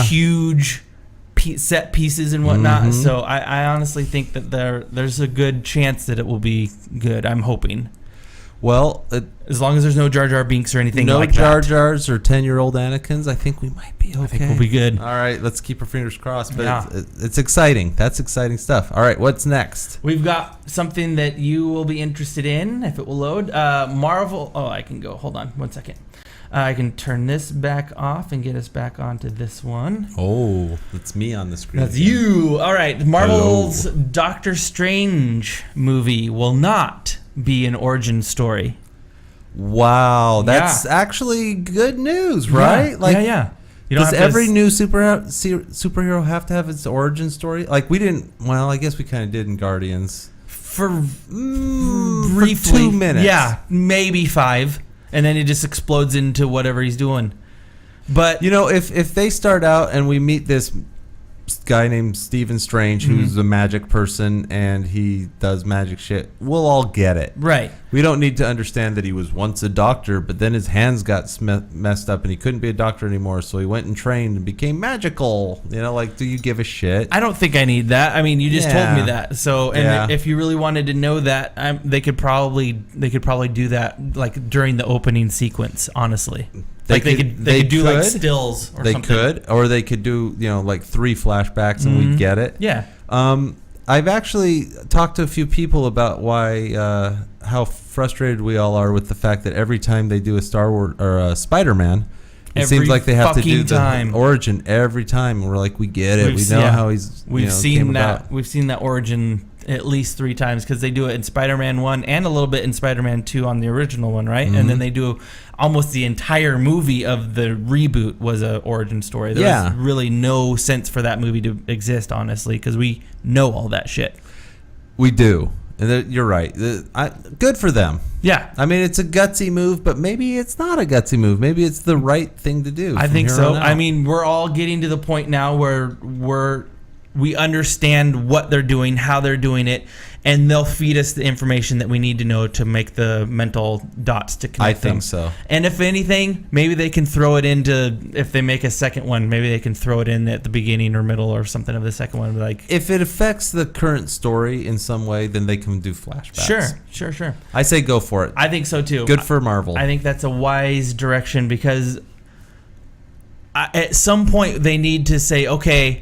Speaker 2: huge set pieces and whatnot. So I honestly think that there's a good chance that it will be good. I'm hoping.
Speaker 1: Well,
Speaker 2: as long as there's no Jar Jar Binks or anything like that.
Speaker 1: No Jar Jars or 10-year-old Anakins, I think we might be okay.
Speaker 2: I think we'll be good.
Speaker 1: All right, let's keep our fingers crossed. But it's exciting. That's exciting stuff. All right, what's next?
Speaker 2: We've got something that you will be interested in, if it will load. Marvel. Oh, I can go. Hold on 1 second. I can turn this back off and get us back onto this one.
Speaker 1: Oh, that's me on the screen.
Speaker 2: That's you. All right. Marvel's Doctor Strange movie will not be an origin story.
Speaker 1: Wow. That's actually good news, right?
Speaker 2: Yeah.
Speaker 1: Does every new superhero have to have its origin story? Like we didn't. Well, I guess we kind of did in Guardians.
Speaker 2: For briefly.
Speaker 1: For 2 minutes.
Speaker 2: Yeah, maybe 5. And then it just explodes into whatever he's doing. But
Speaker 1: if they start out and we meet this guy named Stephen Strange, who's a magic person and he does magic shit, we'll all get it.
Speaker 2: Right.
Speaker 1: We don't need to understand that he was once a doctor, but then his hands got messed up and he couldn't be a doctor anymore, so he went and trained and became magical. Do you give a shit?
Speaker 2: I don't think I need that. I mean, you just told me that. So, if you really wanted to know that, they could probably do that like during the opening sequence. Honestly, they could do like stills. Or something.
Speaker 1: Or they could do 3 flashbacks and we'd get it.
Speaker 2: Yeah.
Speaker 1: I've actually talked to a few people about why how frustrated we all are with the fact that every time they do a Star Wars or a Spider-Man, it seems like they have to do the origin every time. And we're like, we get it. We know how he's. We've seen that.
Speaker 2: About. We've seen that origin at least 3 times because they do it in Spider-Man 1 and a little bit in Spider-Man 2 on the original one, right? And then they do almost the entire movie of the reboot was a origin story. There was really no sense for that movie to exist, honestly, because we know all that shit.
Speaker 1: We do. And you're right. Good for them.
Speaker 2: Yeah.
Speaker 1: I mean, it's a gutsy move, but maybe it's not a gutsy move. Maybe it's the right thing to do.
Speaker 2: I think so. I mean, we're all getting to the point now where we understand what they're doing, how they're doing it, and they'll feed us the information that we need to know to make the mental dots to connect them. I think
Speaker 1: so.
Speaker 2: And if anything, maybe they can throw it into, if they make a second one, maybe they can throw it in at the beginning or middle or something of the second one. Like,
Speaker 1: if it affects the current story in some way, then they can do flashbacks.
Speaker 2: Sure.
Speaker 1: I say go for it.
Speaker 2: I think so too.
Speaker 1: Good for Marvel.
Speaker 2: I think that's a wise direction because at some point they need to say, okay,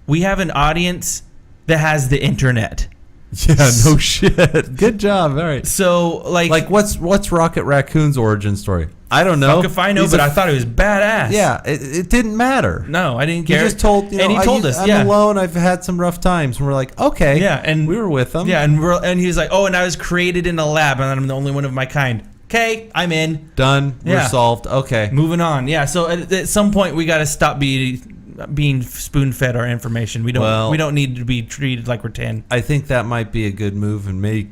Speaker 2: we have an audience that has the internet.
Speaker 1: Yeah, no shit. Good job. All right.
Speaker 2: So, like
Speaker 1: what's Rocket Raccoon's origin story? I don't know.
Speaker 2: Fuck if I know, but I thought it was badass.
Speaker 1: Yeah, it didn't matter.
Speaker 2: No, I didn't care.
Speaker 1: He just told,
Speaker 2: and he told us,
Speaker 1: I'm alone. I've had some rough times. And we're like, okay.
Speaker 2: Yeah, and
Speaker 1: we were with him.
Speaker 2: Yeah, and he was like, oh, and I was created in a lab, and I'm the only one of my kind. Okay, I'm in.
Speaker 1: Done. We're solved. Okay.
Speaker 2: Moving on. Yeah. So at some point we got to stop being spoon-fed our information. We don't need to be treated like we're 10.
Speaker 1: I think that might be a good move and may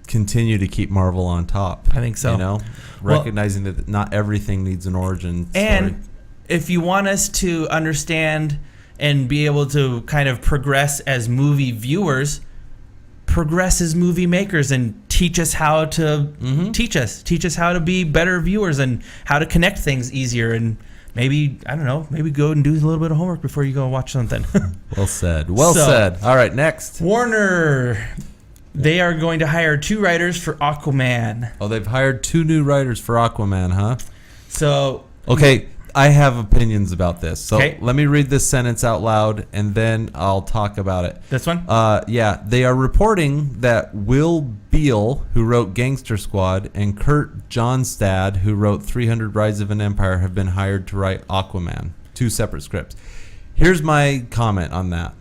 Speaker 1: continue to keep Marvel on top.
Speaker 2: I think so.
Speaker 1: Recognizing that not everything needs an origin story.
Speaker 2: And if you want us to understand and be able to kind of progress as movie viewers, progress as movie makers and teach us how to teach us how to be better viewers and how to connect things easier and maybe, I don't know, maybe go and do a little bit of homework before you go watch something.
Speaker 1: Well said. Well said. All right, next.
Speaker 2: Warner. They are going to hire 2 writers for Aquaman.
Speaker 1: Oh, they've hired 2 new writers for Aquaman, huh?
Speaker 2: So...
Speaker 1: Okay, I have opinions about this. So
Speaker 2: Okay.
Speaker 1: let me read this sentence out loud, and then I'll talk about it.
Speaker 2: This one?
Speaker 1: Yeah, they are reporting that Will Beal, who wrote Gangster Squad, and Kurt Johnstad, who wrote 300 Rise of an Empire, have been hired to write Aquaman. 2 separate scripts. Here's my comment on that.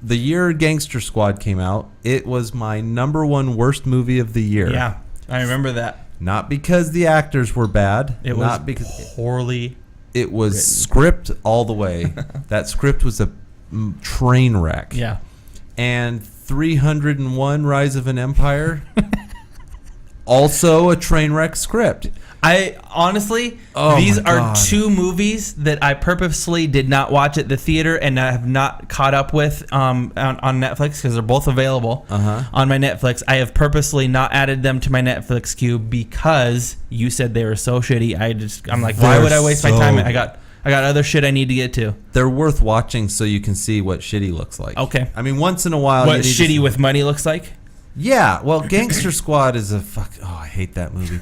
Speaker 1: The year Gangster Squad came out, it was my #1 worst movie of the year.
Speaker 2: Yeah, I remember that.
Speaker 1: Not because the actors were bad.
Speaker 2: It
Speaker 1: not
Speaker 2: was
Speaker 1: because
Speaker 2: poorly.
Speaker 1: it was
Speaker 2: written.
Speaker 1: script all the way. That script was a train wreck.
Speaker 2: Yeah.
Speaker 1: And 301 Rise of an Empire, also a train wreck script.
Speaker 2: I honestly,
Speaker 1: Oh
Speaker 2: these
Speaker 1: my
Speaker 2: are
Speaker 1: God.
Speaker 2: 2 movies that I purposely did not watch at the theater and I have not caught up with on Netflix because they're both available on my Netflix. I have purposely not added them to my Netflix queue because you said they were so shitty. I'm like, why
Speaker 1: They're
Speaker 2: would I waste my
Speaker 1: so
Speaker 2: time? I got other shit I need to get to.
Speaker 1: They're worth watching so you can see what shitty looks like.
Speaker 2: Okay.
Speaker 1: I mean, once in a while.
Speaker 2: What
Speaker 1: you need
Speaker 2: shitty
Speaker 1: to,
Speaker 2: with money looks like?
Speaker 1: Yeah. Well, Gangster Squad is a fuck. Oh, I hate that movie.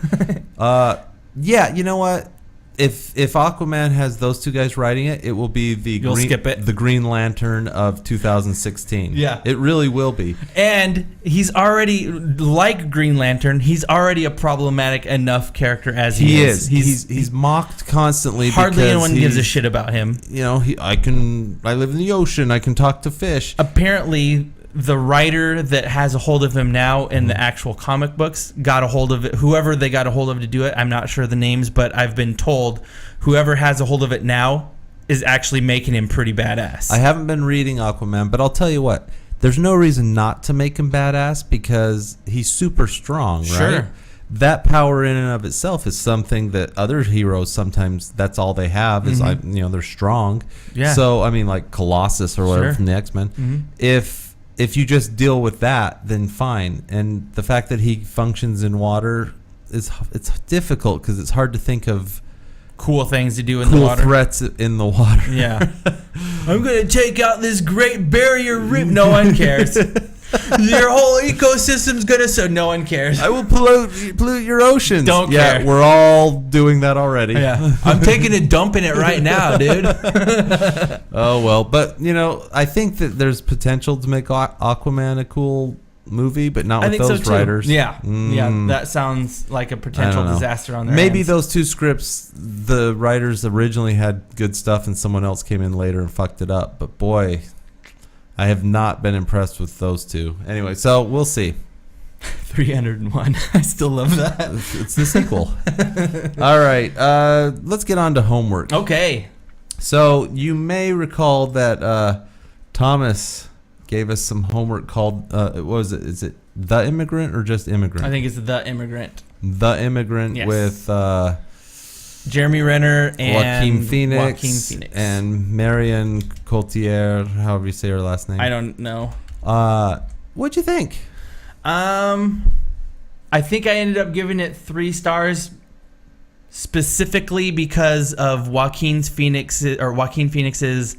Speaker 1: Yeah. You know what? If Aquaman has those 2 guys writing it, it will be the
Speaker 2: You'll skip it.
Speaker 1: the Green Lantern of 2016.
Speaker 2: Yeah.
Speaker 1: It really will be.
Speaker 2: And he's already, like Green Lantern, he's already a problematic enough character as he is.
Speaker 1: He's mocked constantly.
Speaker 2: Hardly
Speaker 1: because
Speaker 2: anyone gives a
Speaker 1: he's-
Speaker 2: shit about him.
Speaker 1: You know, I live in the ocean. I can talk to fish.
Speaker 2: Apparently, the writer that has a hold of him now in the actual comic books got a hold of it. Whoever they got a hold of to do it, I'm not sure the names, but I've been told whoever has a hold of it now is actually making him pretty badass.
Speaker 1: I haven't been reading Aquaman, but I'll tell you what. There's no reason not to make him badass because he's super strong, right?
Speaker 2: Sure.
Speaker 1: That power in and of itself is something that other heroes sometimes that's all they have is they're strong.
Speaker 2: Yeah.
Speaker 1: So I mean, like Colossus or whatever
Speaker 2: Sure.
Speaker 1: from the X-Men. If you just deal with that, then fine. And the fact that he functions in water it's difficult because it's hard to think of
Speaker 2: cool things to do in the
Speaker 1: cool
Speaker 2: water.
Speaker 1: threats in the water.
Speaker 2: Yeah. I'm going to take out this Great Barrier Reef. No one cares. Your whole ecosystem's going to... So no one cares.
Speaker 1: I will pollute your oceans.
Speaker 2: Don't
Speaker 1: yeah,
Speaker 2: care.
Speaker 1: We're all doing that already.
Speaker 2: Yeah. I'm taking a dump in it right now, dude.
Speaker 1: Oh, well. But, I think that there's potential to make Aquaman a cool movie, but not
Speaker 2: I
Speaker 1: with
Speaker 2: think
Speaker 1: those
Speaker 2: so too.
Speaker 1: writers.
Speaker 2: Yeah. Yeah, that sounds like a
Speaker 1: I
Speaker 2: potential
Speaker 1: don't know.
Speaker 2: disaster on their
Speaker 1: Maybe
Speaker 2: hands.
Speaker 1: those 2 scripts, the writers originally had good stuff and someone else came in later and fucked it up. But boy, I have not been impressed with those 2. Anyway, so we'll see.
Speaker 2: 301. I still love that.
Speaker 1: It's the sequel. All right. Let's get on to homework.
Speaker 2: Okay.
Speaker 1: So you may recall that Thomas gave us some homework called, what was it? Is it The Immigrant or just Immigrant?
Speaker 2: I think it's The Immigrant.
Speaker 1: The Immigrant
Speaker 2: Yes.
Speaker 1: with
Speaker 2: Jeremy Renner and
Speaker 1: Joaquin Phoenix,
Speaker 2: Joaquin Phoenix.
Speaker 1: and Marion Cotillard, however you say her last name.
Speaker 2: I don't know.
Speaker 1: What'd you think?
Speaker 2: I think I ended up giving it 3 stars specifically because of Joaquin Phoenix's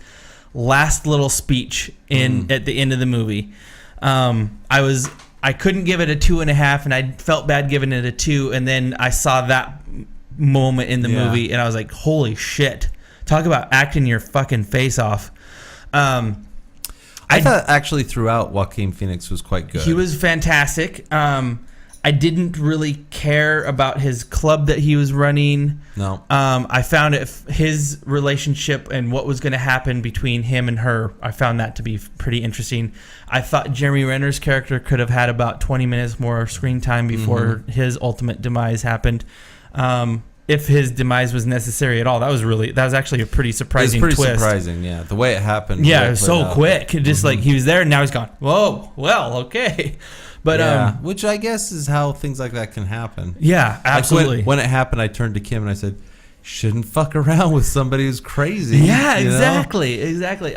Speaker 2: last little speech at the end of the movie. I couldn't give it a 2.5, and I felt bad giving it a 2, and then I saw that moment in the movie, and I was like, holy shit. Talk about acting your fucking face off.
Speaker 1: I thought actually throughout Joaquin Phoenix was quite good.
Speaker 2: He was fantastic. I didn't really care about his club that he was running.
Speaker 1: No.
Speaker 2: I found his relationship and what was going to happen between him and her, I found that to be pretty interesting. I thought Jeremy Renner's character could have had about 20 minutes more screen time before his ultimate demise happened. If his demise was necessary at all. That was actually a pretty surprising twist.
Speaker 1: It was pretty surprising, yeah. The way it happened.
Speaker 2: Yeah, it was so quick. Just like he was there and now he's gone. Whoa, well, okay. But
Speaker 1: which I guess is how things like that can happen.
Speaker 2: Yeah, absolutely.
Speaker 1: Like when it happened, I turned to Kim and I said, shouldn't fuck around with somebody who's crazy.
Speaker 2: Yeah,
Speaker 1: you know?
Speaker 2: exactly.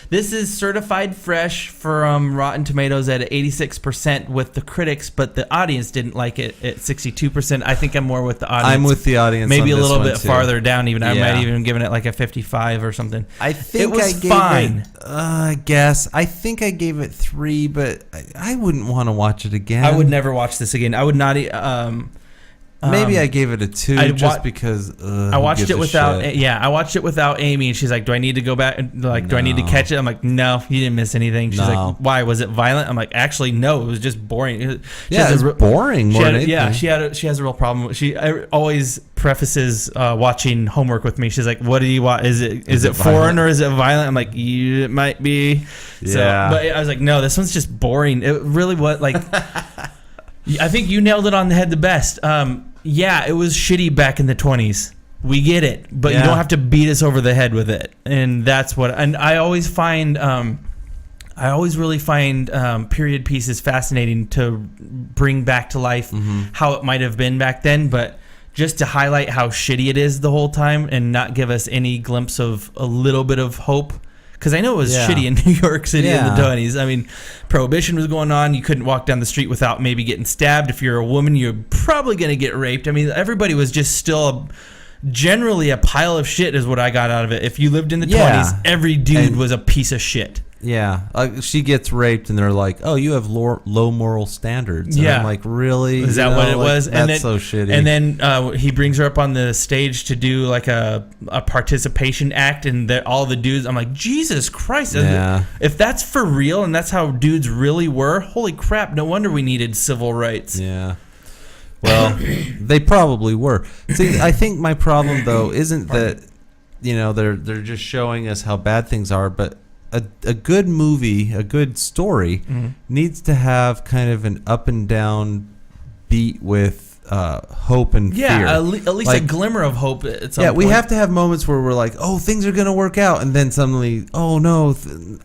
Speaker 2: This is certified fresh from Rotten Tomatoes at 86% with the critics, but the audience didn't like it at 62%. I think I'm more with the audience.
Speaker 1: I'm with the audience.
Speaker 2: Maybe
Speaker 1: on
Speaker 2: a
Speaker 1: this
Speaker 2: little
Speaker 1: one
Speaker 2: bit
Speaker 1: too.
Speaker 2: farther down. Even I
Speaker 1: Yeah.
Speaker 2: might even given it like a 55 or something.
Speaker 1: I think
Speaker 2: it was
Speaker 1: I gave
Speaker 2: fine.
Speaker 1: it. I guess I think I gave it 3, but I wouldn't want to watch it again.
Speaker 2: I would never watch this again. I would not.
Speaker 1: Maybe I gave it a 2 just because
Speaker 2: I watched it without. I watched it without Amy, and she's like, "Do I need to go back? Like, do I need to catch it?" I'm like, "No, you didn't miss anything." She's like, "Why? Was it violent?" I'm like, "Actually, no. It was just boring." It
Speaker 1: was boring.
Speaker 2: She has a real problem. She always prefaces watching homework with me. She's like, "What do you want? Is it foreign or is it violent?" I'm like, "It might be." So, but I was like, "No, this one's just boring." It really was like. I think you nailed it on the head the best. Yeah, it was shitty back in the 20s. We get it, but you don't have to beat us over the head with it. And that's what. And I always find, really find period pieces fascinating to bring back to life how it might have been back then, but just to highlight how shitty it is the whole time and not give us any glimpse of a little bit of hope. Because I know it was shitty in New York City in the 20s. I mean, Prohibition was going on. You couldn't walk down the street without maybe getting stabbed. If you're a woman, you're probably going to get raped. I mean, everybody was just still generally a pile of shit is what I got out of it. If you lived in the 20s, every dude was a piece of shit.
Speaker 1: Yeah, she gets raped, and they're like, "Oh, you have low moral standards." And I'm like, really?
Speaker 2: Is that what it was?
Speaker 1: That's so shitty.
Speaker 2: And then he brings her up on the stage to do like a participation act, and all the dudes. I'm like, Jesus Christ! If that's for real, and that's how dudes really were, holy crap! No wonder we needed civil rights.
Speaker 1: Yeah. Well, they probably were. See, I think my problem though isn't that they're just showing us how bad things are, but a good movie, a good story, needs to have kind of an up and down beat with hope and fear.
Speaker 2: Yeah, at least like, a glimmer of hope at some point.
Speaker 1: We have to have moments where we're like, oh, things are going to work out. And then suddenly, oh, no,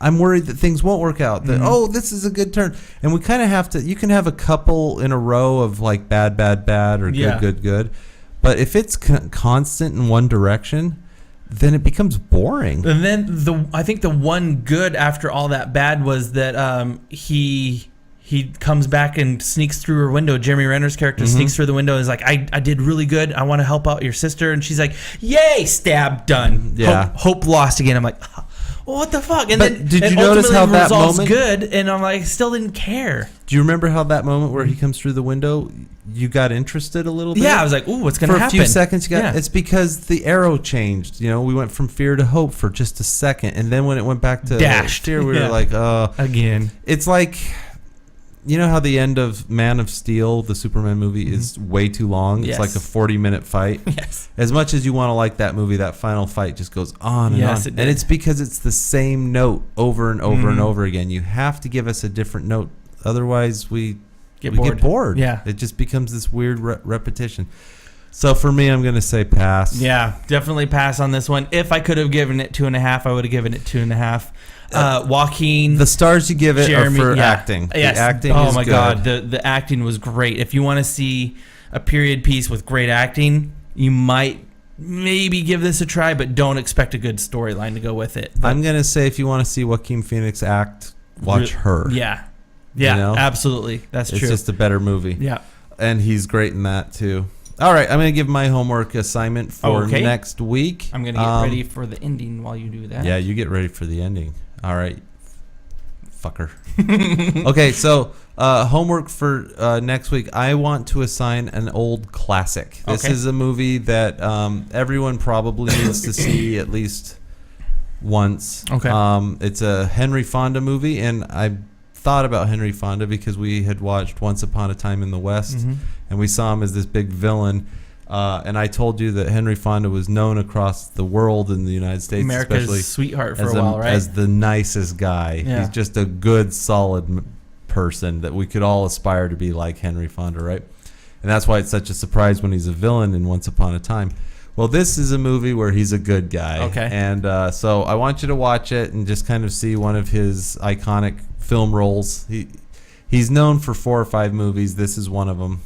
Speaker 1: I'm worried that things won't work out. That, oh, this is a good turn. And we kind of have to, you can have a couple in a row of like bad, bad, bad or good, good, good. But if it's constant in one direction, then it becomes boring.
Speaker 2: And then I think the one good after all that bad was that he comes back and sneaks through her window. Jeremy Renner's character sneaks through the window and is like, I did really good. I want to help out your sister. And she's like, yay, stab, done.
Speaker 1: Yeah.
Speaker 2: Hope lost again. I'm like, well, what the fuck? And
Speaker 1: but
Speaker 2: then
Speaker 1: did you notice how that moment
Speaker 2: good? And I'm like, still didn't care.
Speaker 1: Do you remember how that moment where he comes through the window, you got interested a little bit?
Speaker 2: Yeah, I was like, ooh, what's going to happen?
Speaker 1: For a few seconds, it's because the arrow changed. We went from fear to hope for just a second. And then when it went back to fear, we were like,
Speaker 2: again.
Speaker 1: It's like, you know how the end of Man of Steel, the Superman movie, is way too long? It's like a 40-minute fight.
Speaker 2: Yes.
Speaker 1: As much as you want to like that movie, that final fight just goes on and on.
Speaker 2: It did.
Speaker 1: And it's because it's the same note over and over and over again. You have to give us a different note. Otherwise, we get bored.
Speaker 2: Yeah.
Speaker 1: It just becomes this weird repetition. So for me, I'm going to say pass.
Speaker 2: Yeah, definitely pass on this one. If I could have given it 2.5, I would have given it 2.5. Joaquin,
Speaker 1: the stars you give it
Speaker 2: Jeremy,
Speaker 1: are for acting.
Speaker 2: Yes.
Speaker 1: The acting
Speaker 2: is
Speaker 1: good.
Speaker 2: My God, the acting was great. If you want to see a period piece with great acting, you might maybe give this a try, but don't expect a good storyline to go with it. But
Speaker 1: I'm going to say if you want to see Joaquin Phoenix act, watch Her.
Speaker 2: Yeah, absolutely. That's true.
Speaker 1: It's just a better movie.
Speaker 2: Yeah.
Speaker 1: And he's great in that, too. All right, I'm going to give my homework assignment for next week.
Speaker 2: I'm going to get ready for the ending while you do that.
Speaker 1: Yeah, you get ready for the ending. All right, fucker. Okay, so homework for next week. I want to assign an old classic. This is a movie that everyone probably needs to see at least once.
Speaker 2: Okay.
Speaker 1: It's a Henry Fonda movie, and I thought about Henry Fonda because we had watched Once Upon a Time in the West, and we saw him as this big villain. And I told you that Henry Fonda was known across the world in the United States,
Speaker 2: America's
Speaker 1: especially
Speaker 2: sweetheart for a while, right?
Speaker 1: As the nicest guy.
Speaker 2: Yeah.
Speaker 1: He's just a good, solid person that we could all aspire to be like Henry Fonda, right? And that's why it's such a surprise when he's a villain in Once Upon a Time. Well, this is a movie where he's a good guy.
Speaker 2: Okay.
Speaker 1: And so I want you to watch it and just kind of see one of his iconic film roles. He's known for 4 or 5 movies. This is one of them.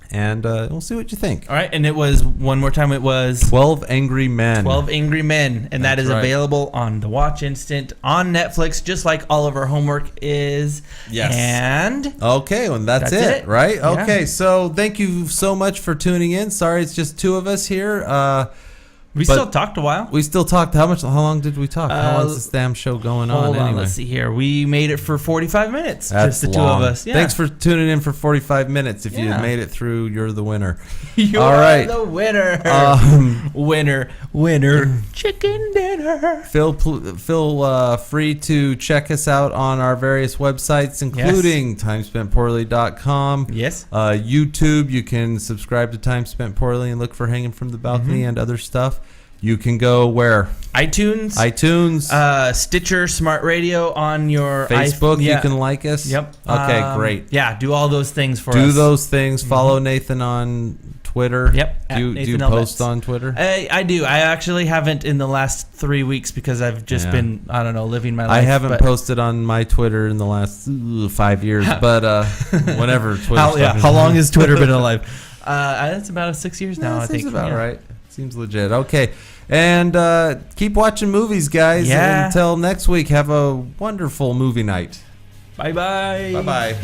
Speaker 1: And we'll see what you think.
Speaker 2: All right, and it was, one more time, it was
Speaker 1: 12 Angry Men.
Speaker 2: 12 Angry Men, and that is available on the Watch Instant on Netflix, just like all of our homework is.
Speaker 1: Yes.
Speaker 2: And
Speaker 1: okay, well, that's it, right? Okay, so thank you so much for tuning in. Sorry, it's just 2 of us here.
Speaker 2: We
Speaker 1: But
Speaker 2: still talked a while.
Speaker 1: We still talked. How long did we talk? How long is this damn show going on?
Speaker 2: Hold on,
Speaker 1: Anyway?
Speaker 2: let's see here. We made it for 45 minutes.
Speaker 1: That's
Speaker 2: just the
Speaker 1: long.
Speaker 2: two of us. Yeah.
Speaker 1: Thanks for tuning in for 45 minutes. If you
Speaker 2: Yeah.
Speaker 1: made it through, you're the winner.
Speaker 2: You
Speaker 1: All
Speaker 2: are
Speaker 1: right.
Speaker 2: the winner. Winner. Chicken dinner.
Speaker 1: Feel free to check us out on our various websites, including timespentpoorly.com.
Speaker 2: Yes.
Speaker 1: YouTube, you can subscribe to Time Spent Poorly and look for Hanging from the Balcony and other stuff. You can go where?
Speaker 2: iTunes. Stitcher, Smart Radio on your
Speaker 1: Facebook.
Speaker 2: Yeah.
Speaker 1: You can like us.
Speaker 2: Yep.
Speaker 1: Okay, great.
Speaker 2: Yeah, do all those things for us.
Speaker 1: Do those things. Follow Nathan on Twitter.
Speaker 2: Yep.
Speaker 1: Do you post on Twitter?
Speaker 2: I do. I actually haven't in the last 3 weeks because I've just been, I don't know, living my life.
Speaker 1: I haven't posted on my Twitter in the last 5 years, but whenever Twitter.
Speaker 2: How long has Twitter been alive? That's about 6 years now, I think.
Speaker 1: Seems about right. Seems legit. Okay. And keep watching movies, guys.
Speaker 2: Yeah.
Speaker 1: Until next week, have a wonderful movie night.
Speaker 2: Bye-bye.
Speaker 1: Bye-bye.